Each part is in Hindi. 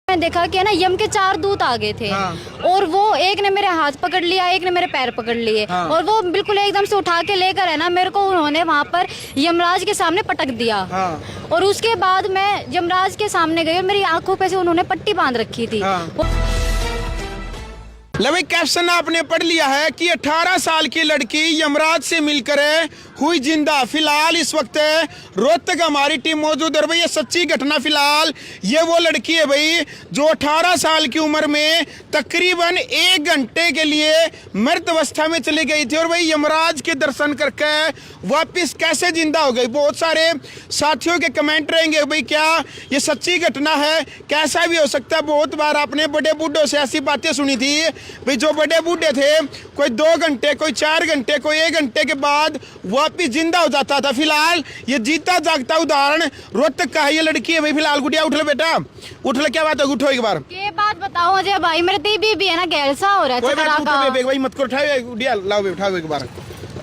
मैंने देखा कि है ना यम के 4 दूत आ गए थे। हाँ। और वो एक ने मेरे हाथ पकड़ लिया, एक ने मेरे पैर पकड़ लिए। हाँ। और वो बिल्कुल एकदम से उठा के लेकर है ना मेरे को उन्होंने वहाँ पर यमराज के सामने पटक दिया। हाँ। और उसके बाद मैं यमराज के सामने गई और मेरी आंखों पे से उन्होंने पट्टी बांध रखी थी। हाँ। ले भाई, कैप्शन आपने पढ़ लिया है कि 18 साल की लड़की यमराज से मिलकर हुई जिंदा। फिलहाल इस वक्त रोहतक हमारी टीम मौजूद है। भाई ये सच्ची घटना, फिलहाल ये वो लड़की है भाई जो 18 साल की उम्र में तकरीबन 1 घंटे के लिए मृत अवस्था में चली गई थी और भाई यमराज के दर्शन करके वापस कैसे जिंदा हो गई। बहुत सारे साथियों के कमेंट रहेंगे भाई क्या ये सच्ची घटना है, कैसा भी हो सकता है। बहुत बार आपने बड़े बूढ़ों से ऐसी बातें सुनी थी भाई, जो बड़े बूढ़े थे कोई 2 घंटे, कोई 4 घंटे, कोई 1 घंटे के बाद वापिस जिंदा हो जाता था। फिलहाल ये जीता जागता उदाहरण रोहतक का है। ये लड़की है भाई। फिलहाल गुड़िया उठ ले बेटा, उठ ले। क्या बात है, उठो एक बार। ये बात बताओ मुझे भाई, मेरे दीदी भी है ना गैलसा हो रहा है। कोई बात नहीं, उठो भाई, मत करो, उठाओ गुड़िया, लाओ भाई, उठाओ एक बार,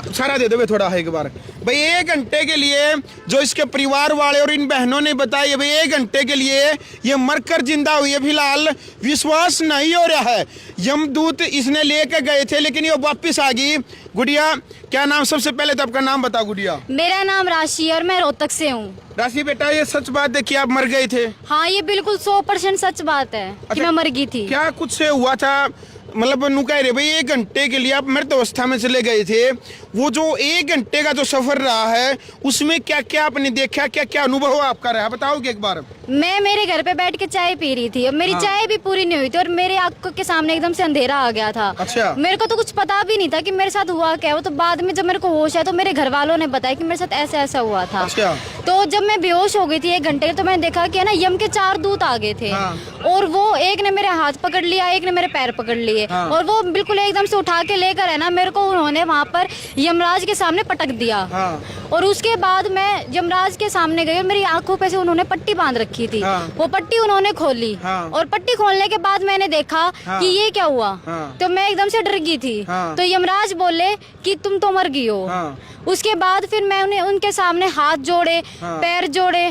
सारा दे दो भाई, थोड़ा है एक बार भाई। 1 घंटे के लिए जो इसके परिवार वाले और इन बहनों ने बताया भाई, 1 घंटे के लिए ये मरकर जिंदा हुई है। फिलहाल विश्वास नहीं हो रहा है। यमदूत इसने लेकर गए थे लेकिन ये वापस आ गई। गुड़िया क्या नाम, सबसे पहले तो आपका नाम बताओ गुड़िया। मेरा नाम राशि और मैं रोहतक से हूँ। राशि बेटा, ये सच बात है कि आप मर गए थे? हाँ, ये बिल्कुल 100% सच बात है कि मैं मर गई थी। क्या कुछ हुआ था, मतलब नु कह रहे भाई 1 घंटे के लिए आप मृत अवस्था में चले गए थे। वो जो 1 घंटे का जो सफर रहा है उसमें क्या क्या आपने देखा, क्या क्या अनुभव आपका रहा, बताओगे एक बार। मैं मेरे घर पे बैठ के चाय पी रही थी और मेरी चाय भी पूरी नहीं हुई थी और मेरे आंखों के सामने एकदम से अंधेरा आ गया था। अच्छा। मेरे को तो कुछ पता भी नहीं था कि मेरे साथ हुआ क्या। वो तो बाद में जब मेरे को होश है तो मेरे घर वालों ने बताया कि मेरे साथ ऐसा ऐसा हुआ था। अच्छा। तो जब मैं बेहोश हो गई थी 1 घंटे तो मैंने देखा कि है ना यम के 4 दूत आ गए थे। हाँ। और वो एक ने मेरे हाथ पकड़ लिया, एक ने मेरे पैर पकड़ लिए। हाँ। और वो बिल्कुल एकदम से उठा के लेकर है ना मेरे को उन्होंने वहाँ पर यमराज के सामने पटक दिया। हाँ। और उसके बाद मैं यमराज के सामने गई और मेरी आंखों पे से उन्होंने पट्टी बांध रखी थी। हाँ। वो पट्टी उन्होंने खोली। हाँ। और पट्टी खोलने के बाद मैंने देखा हाँ। कि ये क्या हुआ। हाँ। तो मैं एकदम से डर गई थी। हाँ। तो यमराज बोले कि तुम तो मर गई हो। हाँ। उसके बाद फिर मैं उन्हें उनके सामने हाथ जोड़े, हाँ। पैर जोड़े,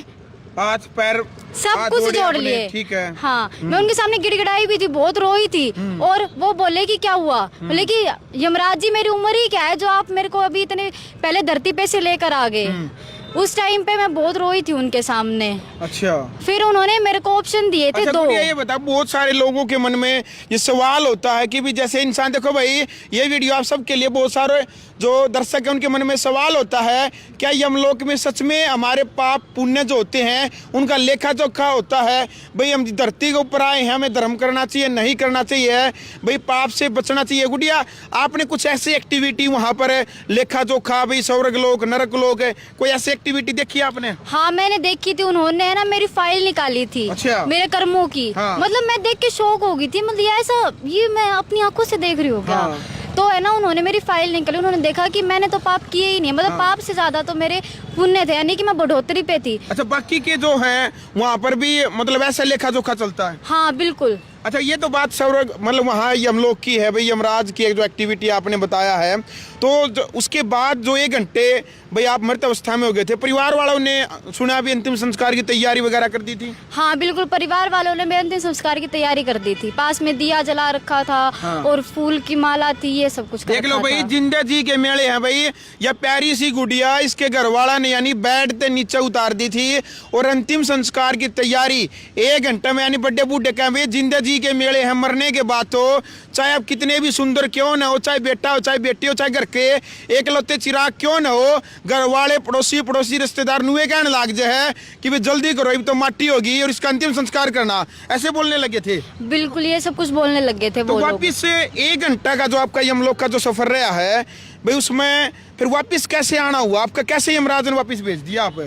हाथ पैर सब कुछ जोड़ लिए। ठीक है। हाँ, मैं उनके सामने गिड़गिड़ाई भी थी, बहुत रोई थी। और वो बोले कि क्या हुआ। बोले कि यमराज जी मेरी उम्र ही क्या है जो आप मेरे को अभी इतने पहले धरती पे से लेकर आ गए। उस टाइम पे मैं बहुत रोई थी उनके सामने। अच्छा। फिर उन्होंने मेरे को ऑप्शन दिए थे 2। ये बता, बहुत सारे लोगों के मन में ये सवाल होता है कि भी जैसे इंसान, देखो भाई ये वीडियो आप सबके लिए, बहुत सारे जो दर्शक है उनके मन में सवाल होता है क्या यमलोक में सच में हमारे पाप पुण्य जो होते हैं उनका लेखा जोखा होता है। भाई हम धरती के ऊपर आए हैं, हमें धर्म करना चाहिए, नहीं करना चाहिए, भाई पाप से बचना चाहिए। गुड़िया आपने कुछ ऐसी एक्टिविटी वहाँ पर लेखा जोखा, भाई स्वर्ग लोक नरक लोक है, कोई ऐसी एक्टिविटी देखी आपने? हाँ मैंने देखी थी। उन्होंने ना मेरी फाइल निकाली थी। अच्छा। मेरे कर्मों की। हाँ। मतलब मैं देख के शौक हो गई थी। मतलब ऐसा ये मैं अपनी आंखों से देख रही हूँ क्या। हाँ। तो है ना उन्होंने मेरी फाइल निकाली। उन्होंने देखा कि मैंने तो पाप किए ही नहीं। मतलब हाँ। पाप से ज्यादा तो मेरे पुण्य थे, यानी कि मैं बढ़ोतरी पे थी। अच्छा, बाकी के जो हैं वहाँ पर भी मतलब ऐसा लेखा जोखा चलता है? हाँ बिल्कुल। अच्छा, ये तो बात स्वर्ग मतलब वहाँ यमलोक की है भाई, यमराज की एक जो एक्टिविटी आपने बताया है। तो उसके बाद जो 1 घंटे भाई आप मृत अवस्था में हो गए थे, परिवार वालों ने सुना भी अंतिम संस्कार की तैयारी वगैरह कर दी थी? हाँ बिल्कुल, परिवार वालों ने मेरे अंतिम संस्कार की तैयारी कर दी थी। पास में दिया जला रखा था। हाँ। और फूल की माला थी, ये सब कुछ देख लो भाई, जिंदा जी के मेले हैं भाई। यह प्यारी सी गुड़िया इसके घर वाला ने यानी बेड से नीचे उतार दी थी और अंतिम संस्कार की तैयारी 1 घंटे में, यानी बड़े बूढ़े कहें भाई जिंदा जी के मेले हैं। मरने के बाद तो चाहे आप कितने भी सुंदर क्यों ना हो, चाहे बेटा हो, चाहे बेटी हो, चाहे घर के एकलौते चिराग क्यों ना हो, घर वाले पड़ोसी रिश्तेदार नुए कहने लाग जाए कि भाई जल्दी करो, अब तो माटी होगी और इसका अंतिम संस्कार करना, ऐसे बोलने लगे थे। बिल्कुल, ये सब कुछ बोलने लगे थे। तो वापिस 1 घंटा का जो आपका यमलोक का जो सफर रहा है भाई, उसमें फिर वापिस कैसे आना हुआ आपका, कैसे यमराज ने वापिस भेज दिया आप?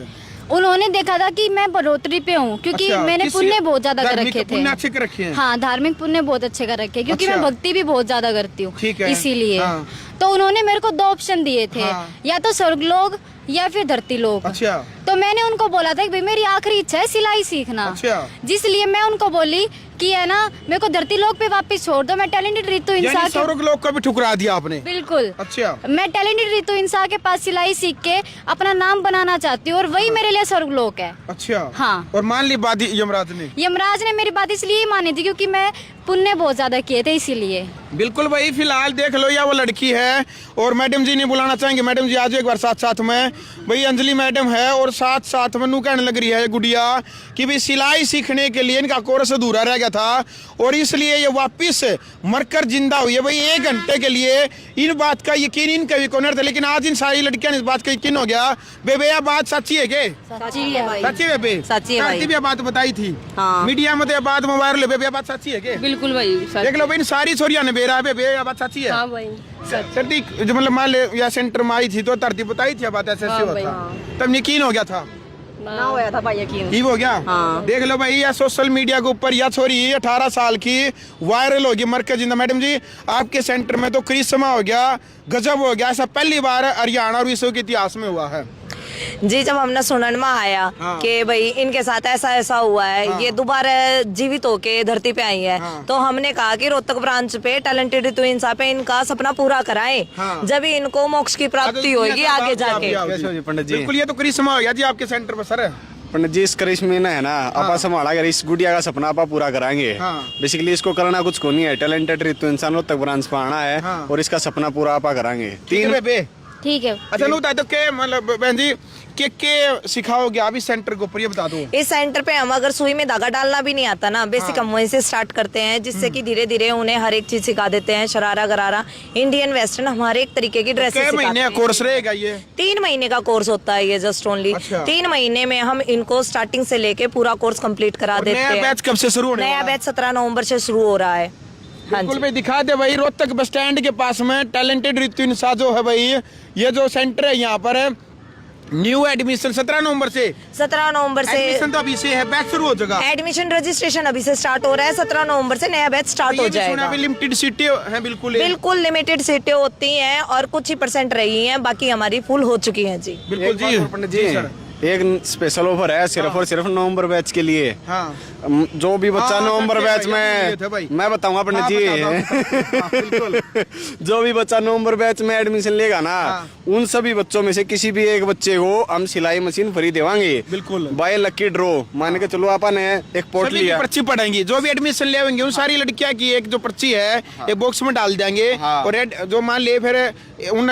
उन्होंने देखा था कि मैं बढ़ोतरी पे हूँ क्योंकि अच्छा, मैंने पुण्य बहुत ज्यादा कर रखे थे। पुण्य अच्छे कर रखे हैं? हाँ, धार्मिक पुण्य बहुत अच्छे कर रखे हैं क्योंकि अच्छा। मैं भक्ति भी बहुत ज्यादा करती हूँ, इसीलिए। हाँ। तो उन्होंने मेरे को 2 ऑप्शन दिए थे। हाँ। या तो स्वर्गलोक या फिर धरती लोक। अच्छा। तो मैंने उनको बोला था कि भाई मेरी आखिरी इच्छा है सिलाई सीखना। अच्छा। जिसलिए मैं उनको बोली कि है ना मेरे को धरती लोक पे वापस छोड़ दो, मैं टैलेंटेड रितु इंसा यानी के स्वर्ग लोक को भी ठुकरा दिया आपने। बिल्कुल। अच्छा। मैं टैलेंटेड रितु इंसा के पास सिलाई सीख के अपना नाम बनाना चाहती हूँ और वही मेरे लिए स्वर्ग लोक है। अच्छा। हाँ। और मान ली बात यमराज ने? यमराज ने मेरी बात इसलिए मानी थी क्योंकि मैं पुण्य बहुत ज्यादा किए थे, इसीलिए। बिल्कुल भाई, फिलहाल देख लो या वो लड़की है और मैडम जी ने बुलाना चाहेंगे। मैडम जी आज एक बार साथ साथ में भाई अंजलि मैडम है और साथ साथ मनु कहने लग रही है गुड़िया कि भाई सिलाई सीखने के लिए इनका कोर्स अधूरा रह गया था और इसलिए ये वापिस मरकर जिंदा हुई है। भाई 1 घंटे के लिए इन बात का यकीन इनका भी कौन था, लेकिन आज इन सारी लड़कियां ने इस बात का यकीन हो गया। बेबे यह बात सच्ची है के? सच्ची है भाई। सच्ची है बेबे? सच्ची है भाई। भी यह बात बताई थी हाँ। मीडिया में, तो यह बात मोबाइल बेबे यह बात सच्ची है के? बिल्कुल भाई। देख लो भाई सारी छोरिया ने बेरा बेबे यह बात सच्ची है? हाँ भाई। सर्दी जो मतलब मान ले या सेंटर में आई थी तो धरती बताई थी बात ऐसे हाँ हुआ भाई, था। हाँ। तब यकीन हो गया था ना होया था भाई यकीन। ही हो गया। हाँ। देख लो भाई या सोशल मीडिया के ऊपर या छोरी 18 साल की वायरल होगी मर के जिंदा। मैडम जी आपके सेंटर में तो करिश्मा हो गया, गजब हो गया, ऐसा पहली बार हरियाणा और विश्व के इतिहास में हुआ है। जी जब हमने सुनन में आया हाँ। कि भाई इनके साथ ऐसा ऐसा हुआ है, हाँ। ये दोबारा जीवित होके धरती पे आई है, हाँ। तो हमने कहा कि रोहतक ब्रांच पे टैलेंटेड रितु इंसा पे इनका सपना पूरा कराएं, हाँ। जब ही इनको मोक्ष की प्राप्ति होगी आगे जाके। कैसे हो जी पंडित जी? बिल्कुल, ये तो करिश्मा हो गया जी आपके सेंटर पर सर। पंडित जी इस करिश्मे ना है ना आपा संभाला कर इस गुड़िया का सपना आपा पूरा कराएंगे। हाँ। बेसिकली इसको करना कुछ को नहीं है, टैलेंटेड रितु इंसान रोहतक ब्रांच पे आना है हाँ। और इसका सपना पूरा आपा कराएंगे। ठीक है बेबे। ठीक है। अच्छा नु बता दो के मतलब बहन जी के सिखाओगे आप इस सेंटर के ऊपर, ये बता दो। इस सेंटर पे हम अगर सुई में धागा डालना भी नहीं आता ना, बेसिक हम वहीं से स्टार्ट करते हैं, जिससे कि धीरे धीरे उन्हें हर एक चीज सिखा देते हैं। शरारा गरारा इंडियन वेस्टर्न हमारे एक तरीके की ड्रेसेस कितने सिखाते महीने हैं। का कोर्स रहेगा ये? 3 महीने का कोर्स होता है ये, जस्ट ओनली अच्छा। 3 महीने में हम इनको स्टार्टिंग से लेके पूरा कोर्स कंप्लीट करा और देते नया हैं। बैच कब से शुरू होने नया वाला है? बैच 17 नवंबर से शुरू हो रहा है। हाँ बिल्कुल जी। भाई दिखा दे भाई रोहतक बस स्टैंड के पास में टैलेंटेड रितु इंसा जो है भाई, ये जो सेंटर है यहाँ पर न्यू एडमिशन 17 नवंबर से 17 नवंबर से एडमिशन तो अभी से है, बैच शुरू हो जाएगा। एडमिशन रजिस्ट्रेशन अभी से स्टार्ट हो रहा है। 17 नवंबर से नया बैच स्टार्ट हो जाएगा। लिमिटेड सीटें हैं बिल्कुल ये। बिल्कुल लिमिटेड सीटें होती हैं और कुछ ही % रही हैं, बाकी हमारी फुल हो चुकी हैं जी। बिल्कुल एक बात और पंडित जी, सर। एक स्पेशल ऑफर है सिर्फ और सिर्फ नवंबर बैच के लिए। हाँ। जो भी बच्चा हाँ, नवंबर सच्चे बैच भाई, ये थे भाई। में मैं बताऊंगा पंडित हाँ, जी बता दो। हाँ, बिल्कुल। जो भी बच्चा नवंबर बैच में एडमिशन लेगा ना, हाँ। उन सभी बच्चों में से किसी भी एक बच्चे को हम सिलाई मशीन फ्री देवांगे। बिल्कुल। बाय लकी ड्रॉ मान के चलो आपा ने एक पोर्ट सभी की लिया। पर्ची पढ़ेंगी, जो भी एडमिशन ले आएंगे उन सारी लड़कियां की एक जो पर्ची है एक बॉक्स में डाल देंगे। हाँ। और जो मान ले फिर उन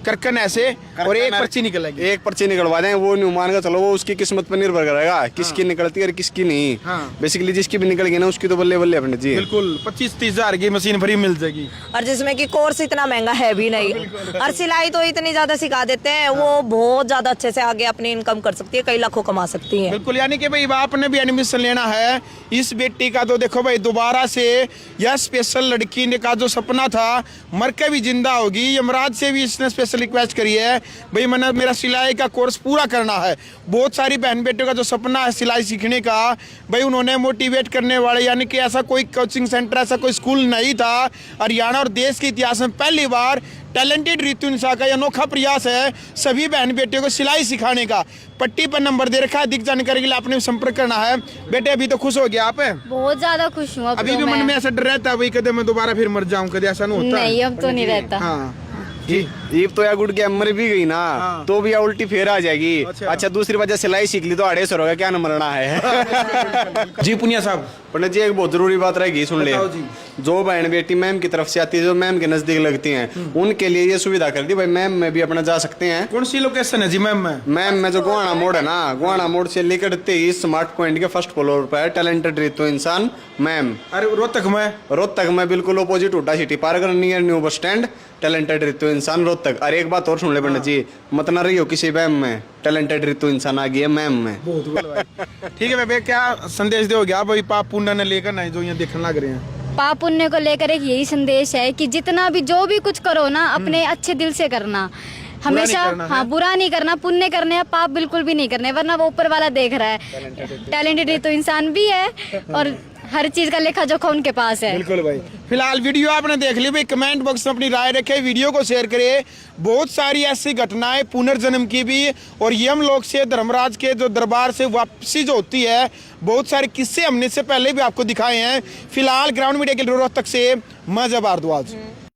करकन ऐसे और एक पर्ची निकलेगी। एक पर्ची निकलवा दें, वो नहीं मान के चलो वो उसकी किस्मत पर निर्भर करेगा किसकी निकलती है और किसकी नहीं। हाँ। बेसिकली जिसकी भी निकल गई ना उसकी तो बल्ले बल्ले पंडित जी। बिल्कुल 25-30 हजार की मशीन फ्री मिल जाएगी। और जिसमें कि कोर्स इतना महंगा है भी नहीं, और सिलाई तो इतनी ज्यादा सिखा देते हैं, वो बहुत ज्यादा अच्छे से आगे अपनी इनकम कर सकती है, कई लाखों कमा सकती है। बिल्कुल, यानी कि भाई आपने भी एडमिशन लेना है इस बेटी का, तो देखो भाई दोबारा से यह स्पेशल लड़की ने का जो सपना था मर के भी जिंदा होगी। यमराज से भी इसने स्पेशल रिक्वेस्ट करी है भाई मैंने मेरा सिलाई का कोर्स पूरा करना है। बहुत सारी बहन बेटियों का जो सपना है सिलाई सीखने का, भाई उन्होंने मोटिवेट करने वाले, यानी कि ऐसा कोई कोचिंग सेंटर ऐसा कोई स्कूल नहीं था हरियाणा और देश के इतिहास में पहली बार टैलेंटेड रितु इंसा का अनोखा प्रयास है सभी बहन बेटियों को सिलाई सिखाने का। पट्टी पर नंबर दे रखा है, अधिक जानकारी के लिए आपने संपर्क करना है। बेटे अभी तो खुश हो गया आप? बहुत ज्यादा खुश हूँ। अब अभी तो भी मन मैं- में ऐसा डर रहता है भाई कदे मैं दोबारा फिर मर जाऊं, कदे ऐसा नहीं होता? नहीं, अब तो नहीं रहता। हाँ जी। ये तो या गुड़ के मर भी गई ना, हाँ। तो भी या उल्टी फेर आ जाएगी। अच्छा। अच्छा दूसरी वजह सिलाई सीख ली तो 250 होगा, क्या न मरना है। जी पुनिया साहब, पंडित जी एक बहुत जरूरी बात रहेगी, सुन ले। बताओ जी। जो बहन बेटी मैम की तरफ से आती है, जो मैम के नजदीक लगती हैं, उनके लिए ये सुविधा कर दी भाई मैम में भी अपना जा सकते हैं। कौन सी लोकेशन है जी मैम में? मैम में जो गोहाना मोड़ है ना, गोहाना मोड़ से लेकर 23 स्मार्ट पॉइंट के फर्स्ट फ्लोर पर टैलेंटेड रितु इंसान मैम। अरे रोहतक में? रोहतक में बिल्कुल opposite Hooda city park near new bus stand, talented Ritu इंसान रोहतक। और एक बात और सुन ले पंडित जी, मत ना रही हो किसी मैम में, टैलेंटेड रितु इंसान आ गई है मैम में। बहुत भाई। ठीक है भाई, क्या संदेश दोगे आप भाई पाप पुण्य ने लेकर नहीं जो यहाँ देखने लग रहे हैं? पाप पुण्य को लेकर एक यही संदेश है कि जितना भी जो भी कुछ करो ना अपने अच्छे दिल से करना, हमेशा। करना है। हाँ, बुरा नहीं करना, पुण्य करने हैं, पाप बिल्कुल भी नहीं करने, वरना वो ऊपर वाला देख रहा है। टैलेंटेड तो इंसान भी है और हर चीज का लेखा जोखा उनके पास है। बिल्कुल भाई। फिलहाल वीडियो आपने देख ली भाई, कमेंट बॉक्स में अपनी राय रखें, वीडियो को शेयर करिए। बहुत सारी ऐसी घटनाएं पुनर्जन्म की भी और यमलोक से धर्मराज के जो दरबार से वापसी जो होती है, बहुत सारे किस्से हमने इससे पहले भी आपको दिखाए हैं। फिलहाल ग्राउंड मीडिया के लिए रोहतक से मैं जब भारद्वाज।